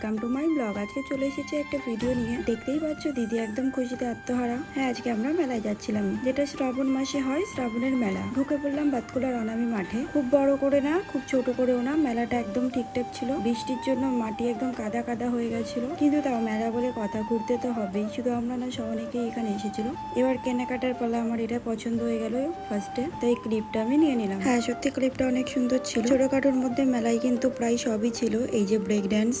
Welcome to my blog. আজকে চলে এসেছি একটা ভিডিও নিয়ে। দেখতেই পাচ্ছ দিদি একদম খুশিতে আত্মহারা। হ্যাঁ, আজকে আমরা মেলায় যাচ্ছিলাম, যেটা শ্রাবণ মাসে হয়, শ্রাবণের মেলা। ঢুকে পড়লাম বাতকুলার অনামি মাঠে। খুব বড় করে না, খুব ছোট করেও না, মেলাটা একদম ঠিকঠাক ছিল। বৃষ্টির জন্য মাটি একদম কাদা কাদা হয়ে গেছিল, কিন্তু তাও মেলা বলে কথা, ঘুরতে তো হবেই। শুধু আমরা না, সব অনেকেই এখানে এসেছিল। এবার কেনাকাটার পালা। আমার এটা পছন্দ হয়ে গেল ফার্স্টে, তাই ক্লিপটা আমি নিয়ে নিলাম। হ্যাঁ, সত্যি ক্লিপটা অনেক সুন্দর ছিল। ছোটখাটোর মধ্যে মেলায় কিন্তু প্রায় সবই ছিল। এই যে ব্রেক ড্যান্স,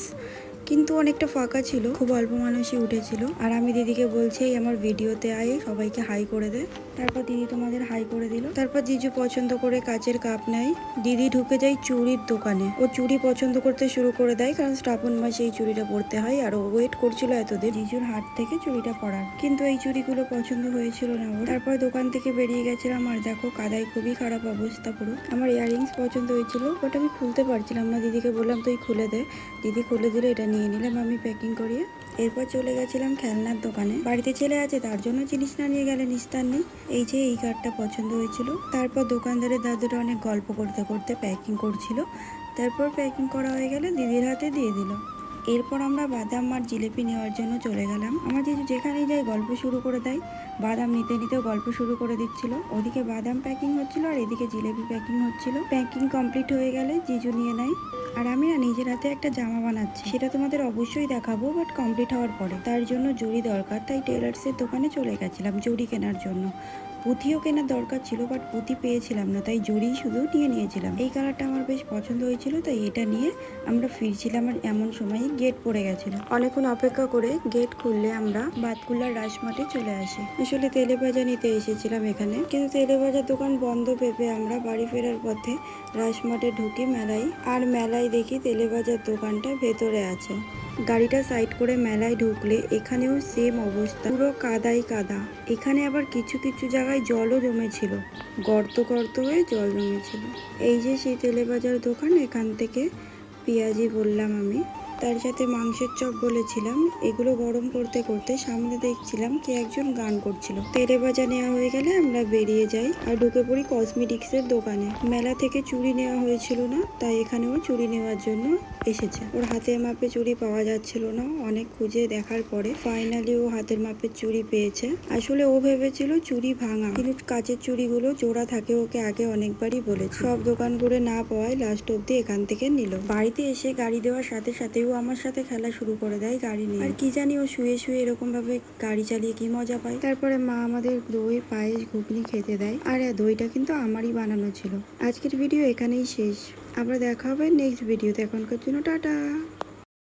কিন্তু অনেকটা ফাঁকা ছিল, খুব অল্প মানুষই উঠেছিল। আর আমি দিদিকে বলছি আমার ভিডিওতে আয়, সবাইকে হাই করে দে। তারপর দিদি তোমাদের হাই করে দিল। তারপর জিজু পছন্দ করে কাচের কাপ নেয়। দিদি ঢুকে যায় চুড়ির দোকানে। ও চুড়ি পছন্দ করতে শুরু করে দেয়, কারণ শ্রাবণ মাসে এই চুড়িটা পরতে হয়। আর ও ওয়েট করছিল এতদিন জিজুর হাত থেকে চুড়িটা পরার, কিন্তু এই চুড়িগুলো পছন্দ হয়েছিল না ওর। তারপর দোকান থেকে বেরিয়ে গেছিলাম। আর দেখো কাদায় খুবই খারাপ অবস্থা পুরো। আমার ইয়াররিংস পছন্দ হয়েছিল, বাট আমি খুলতে পারছিলাম না। দিদিকে বললাম তুই খুলে দে। দিদি খুলে দিলে, এটা নিয়ে নিলাম আমি প্যাকিং করিয়ে। এরপর চলে গেছিলাম খেলনার দোকানে। বাড়িতে ছেলে আছে, তার জন্য জিনিস না নিয়ে গেলে নিস্তার নেই। এই যে এই কারটা পছন্দ হয়েছিল। তারপর দোকানদারের দাদুরা অনেক গল্প করতে করতে প্যাকিং করছিল। তারপর প্যাকিং করা হয়ে গেলে দিদির হাতে দিয়ে দিল। এরপর আমরা বাদাম আর জিলিপি নেওয়ার জন্য চলে গেলাম। আমার জিজু যেখানেই যাই গল্প শুরু করে দেয়। বাদাম নিতে নিতেও গল্প শুরু করে দিচ্ছিল। ওদিকে বাদাম প্যাকিং হচ্ছিল আর এদিকে জিলিপি প্যাকিং হচ্ছিল। প্যাকিং কমপ্লিট হয়ে গেলে জিজু নিয়ে নেয়। আর আমি না নিজের হাতে একটা জামা বানাচ্ছি, সেটা তোমাদের অবশ্যই দেখাবো, বাট কমপ্লিট হওয়ার পরে। তার জন্য জড়ি দরকার, তাই টেলার্সের দোকানে চলে গেছিলাম জড়ি কেনার জন্য। পুঁথিও কেনার দরকার ছিল, বাট পুঁথি পেয়েছিলাম না, তাই জড়ি শুধু নিয়ে নিয়েছিলাম। এই কালারটা আমার বেশ পছন্দ হয়েছিল, তাই এটা নিয়ে আমরা ফিরছিলাম। আর এমন সময় গেট পড়ে গেছিল। অনেকক্ষণ অপেক্ষা করে গেট খুললে আমরা বাতকুল্লার রাসমাঠে চলে আসি। আসলে তেলে ভাজা নিতে এসেছিলাম এখানে, কিন্তু তেলে ভাজার দোকান বন্ধ ভেবে আমরা বাড়ি ফেরার পথে রাসমাঠে ঢুকি মেলায়। আর মেলায় দেখি তেলে ভাজার দোকানটা ভেতরে আছে। গাড়িটা সাইড করে মেলায় ঢুকলে এখানেও সেম অবস্থা, পুরো কাদাই কাদা। এখানে আবার কিছু কিছু জায়গায় জলও জমেছিল, গর্ত গর্ত হয়ে জল জমেছিল। এই যে সেই তেলে ভাজার দোকান, এখান থেকে পেঁয়াজি বললাম আমি, তার সাথে মাংসের চপ বলেছিলাম। এগুলো গরম করতে করতে সামনে দেখছিলাম কে একজন গান করছিল। তেলে ভাজা নেওয়া হয়ে গেলে আমরা বেরিয়ে যাই আর ঢুকে পড়ি কসমেটিক্সের দোকানে। মেলা থেকে চুড়ি নেওয়া হয়েছিল না, তাই এখানেও চুড়ি নেওয়ার জন্য এসেছে। ওর হাতের মাপে চুড়ি পাওয়া যাচ্ছিল না, অনেক খুঁজে দেখার পরে ফাইনালি ও হাতের মাপের চুড়ি পেয়েছে। আসলে ও ভেবেছিল চুড়ি ভাঙা, কিন্তু কাচের চুড়িগুলো জোড়া থাকে, ওকে আগে অনেকবারই বলেছে। সব দোকান ঘুরে না পাওয়ায় লাস্ট অব্দি এখান থেকে নিল। বাড়িতে এসে গাড়ি দেওয়ার সাথে সাথেও আমার সাথে খেলা শুরু করে দেয় গাড়ি নিয়ে। আর কি জানি ও শুয়ে শুয়ে এরকম ভাবে গাড়ি চালিয়ে কি মজা পায়। তারপরে মা আমাদের দই, পায়েস, ঘুগনি খেতে দেয়। আর দইটা কিন্তু আমারই বানানো ছিল। আজকের ভিডিও এখানেই শেষ। আবার দেখা হবে নেক্সট ভিডিওতে। এখনকার জন্য টাটা।